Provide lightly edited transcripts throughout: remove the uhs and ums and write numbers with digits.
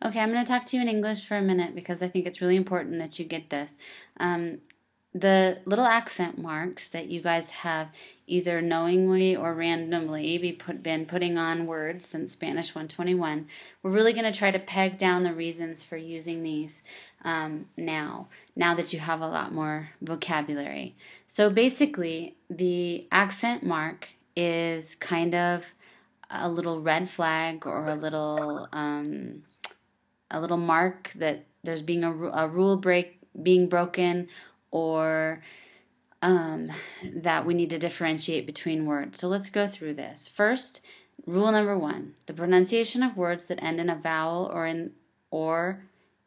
Okay, I'm going to talk to you in English for a minute because I think it's really important that you get this. Um, the little accent marks that you guys have either knowingly or randomly been putting on words since Spanish 121, we're really going to try to peg down the reasons for using these now that you have a lot more vocabulary. So basically, the accent mark is kind of a little red flag or a little mark that there's being a rule break being broken, or that we need to differentiate between words. So let's go through this. First, rule number one: the pronunciation of words that end in a vowel or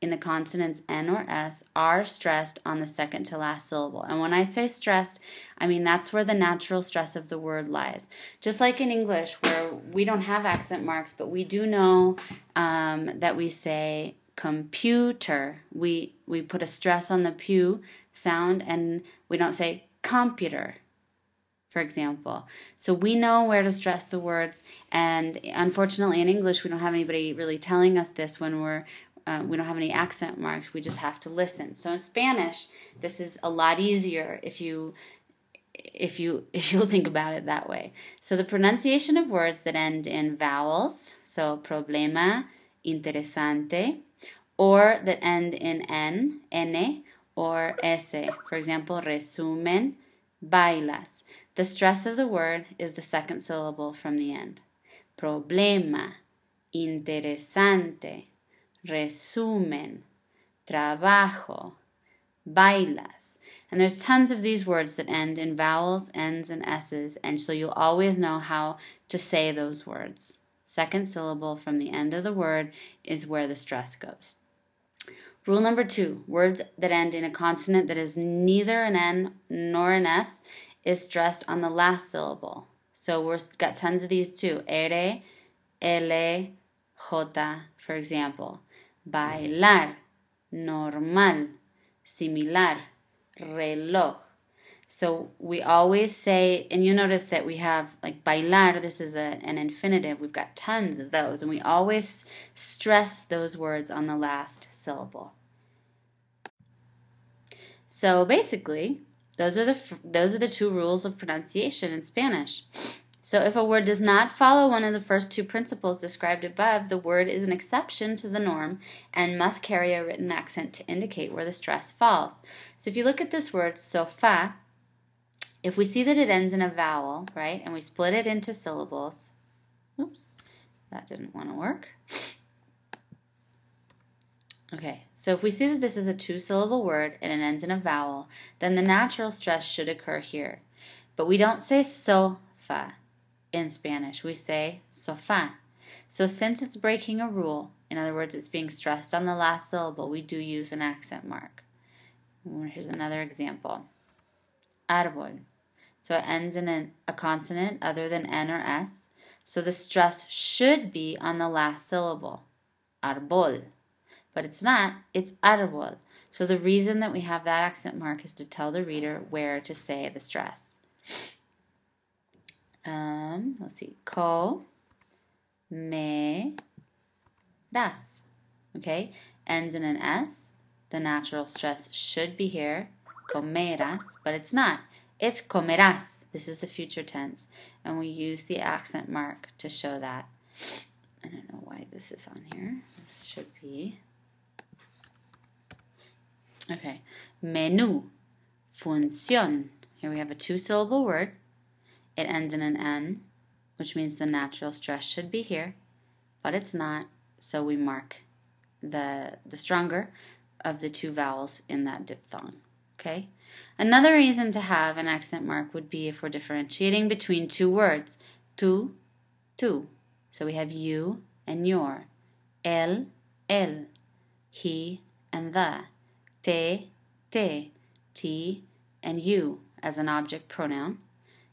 in the consonants N or S are stressed on the second to last syllable. And when I say stressed, I mean that's where the natural stress of the word lies. Just like in English, where we don't have accent marks, but we do know that we say computer. We put a stress on the pew sound, and we don't say computer, for example. So we know where to stress the words, and unfortunately in English we don't have anybody really telling us this when we don't have any accent marks. We just have to listen. So in Spanish, this is a lot easier if you'll think about it that way. So the pronunciation of words that end in vowels, so problema, interesante, or that end in n, or s. For example, resumen, bailas. The stress of the word is the second syllable from the end. Problema, interesante, resumen, trabajo, bailas. And there's tons of these words that end in vowels, N's, and S's, and so you'll always know how to say those words. Second syllable from the end of the word is where the stress goes. Rule number two: words that end in a consonant that is neither an N nor an S is stressed on the last syllable. So we've got tons of these too. R, L, J, for example. Bailar, normal, similar, reloj. So we always say, and you notice that we have like bailar, this is an infinitive. We've got tons of those, and we always stress those words on the last syllable. So basically, those are the two rules of pronunciation in Spanish. So if a word does not follow one of the first two principles described above, the word is an exception to the norm and must carry a written accent to indicate where the stress falls. So if you look at this word, sofá, if we see that it ends in a vowel, right, and we split it into syllables, oops, that didn't want to work. Okay, so if we see that this is a two-syllable word and it ends in a vowel, then the natural stress should occur here. But we don't say sofa in Spanish. We say sofá. So since it's breaking a rule, in other words, it's being stressed on the last syllable, we do use an accent mark. Here's another example. Árbol. So it ends in a consonant other than N or S. So the stress should be on the last syllable. Árbol. But it's not, it's árbol. So the reason that we have that accent mark is to tell the reader where to say the stress. Let's see, comerás. Okay, ends in an S. The natural stress should be here, comerás, but it's not. It's comerás. This is the future tense, and we use the accent mark to show that. I don't know why this is on here. This should be. Okay, menú, función. Here we have a two-syllable word. It ends in an N, which means the natural stress should be here, but it's not, so we mark the stronger of the two vowels in that diphthong. Okay? Another reason to have an accent mark would be if we're differentiating between two words. Tú, tú. So we have you and your. Él, él. He and the. Te, te. Ti and you as an object pronoun.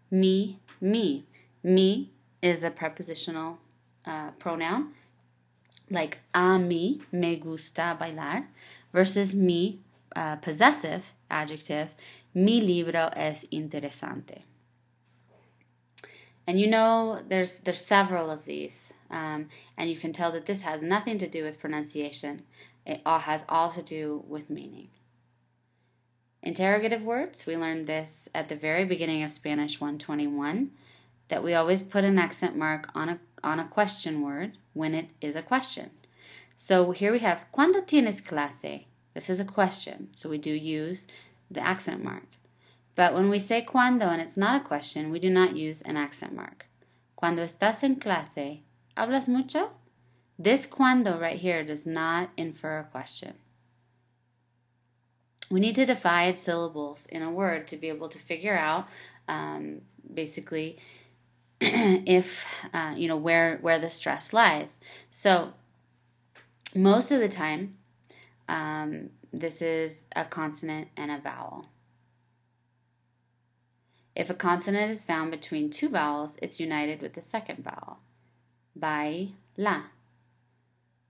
Me, me. Me is a prepositional pronoun, like a mí me gusta bailar, versus me, possessive adjective, mi libro es interesante. And you know there's several of these, and you can tell that this has nothing to do with pronunciation. It all has all to do with meaning. Interrogative words, we learned this at the very beginning of Spanish 121, that we always put an accent mark on a question word when it is a question. So here we have, ¿Cuándo tienes clase? This is a question, so we do use the accent mark. But when we say cuando and it's not a question, we do not use an accent mark. Cuando estás en clase, ¿hablas mucho? This cuando right here does not infer a question. We need to divide syllables in a word to be able to figure out basically if, where the stress lies. So most of the time, this is a consonant and a vowel. If a consonant is found between two vowels, it's united with the second vowel. Baila,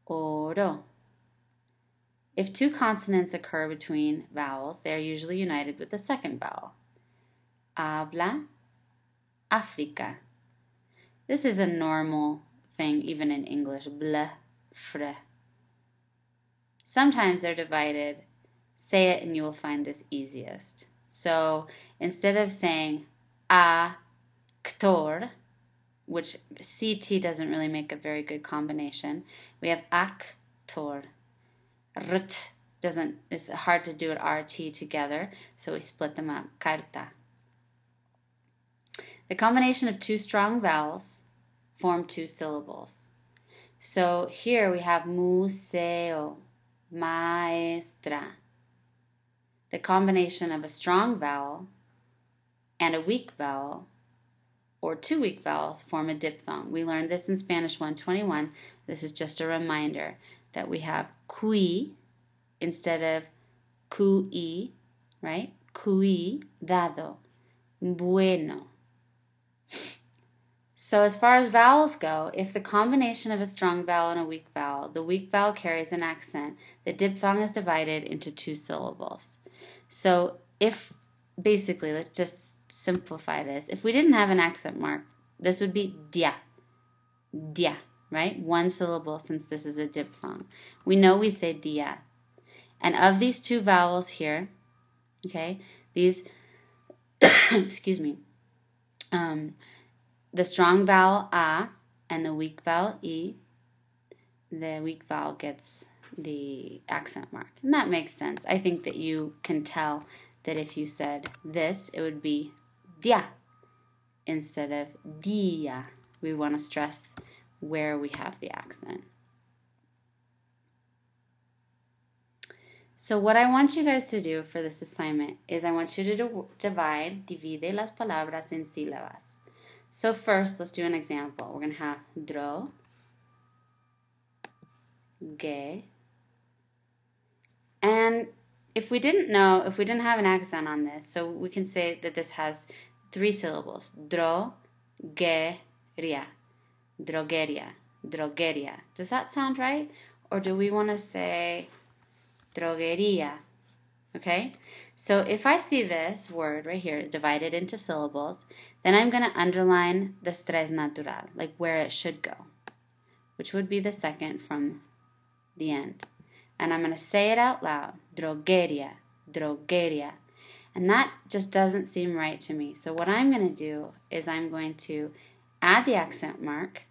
oro. If two consonants occur between vowels, they are usually united with the second vowel. Habla, Africa. This is a normal thing, even in English. Ble, fre. Sometimes they're divided. Say it and you will find this easiest. So instead of saying actor, which CT doesn't really make a very good combination, we have actor. Rt doesn't, it's hard to do it RT together, so we split them up. Carta. The combination of two strong vowels form two syllables. So here we have museo, maestra. The combination of a strong vowel and a weak vowel, or two weak vowels, form a diphthong. We learned this in Spanish 121. This is just a reminder that we have qui instead of cui, right? Cuidado, bueno. So as far as vowels go, if the combination of a strong vowel and a weak vowel, the weak vowel carries an accent, the diphthong is divided into two syllables. So if, basically, let's just simplify this. If we didn't have an accent mark, this would be dia, right? One syllable, since this is a diphthong. We know we say dia. And of these two vowels here, okay, these, excuse me, the strong vowel a and the weak vowel e, the weak vowel gets the accent mark. And that makes sense. I think that you can tell that if you said this, it would be dia instead of dia. We want to stress where we have the accent. So what I want you guys to do for this assignment is I want you to divide las palabras en sílabas. So first, let's do an example. We're going to have dro, ge, and if we didn't have an accent on this, so we can say that this has three syllables. Drogeria, drogeria, drogeria. Does that sound right? Or do we want to say drogeria? Okay? So if I see this word right here divided into syllables, then I'm going to underline the stress natural, like where it should go, which would be the second from the end. And I'm going to say it out loud, drogeria, drogeria. And that just doesn't seem right to me. So what I'm going to do is I'm going to add the accent mark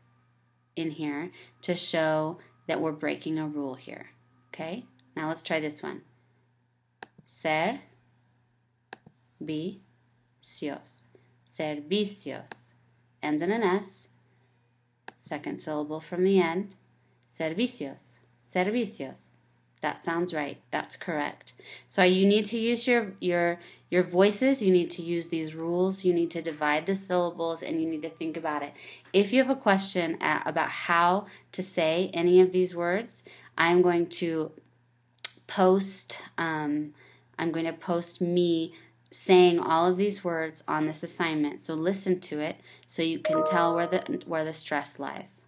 in here to show that we're breaking a rule here. Okay? Now let's try this one. Servicios. Servicios. Ends in an S. Second syllable from the end. Servicios. Servicios. That sounds right. That's correct. So you need to use your voices. You need to use these rules. You need to divide the syllables, and you need to think about it. If you have a question about how to say any of these words, I'm going to post me saying all of these words on this assignment. So listen to it so you can tell where the stress lies.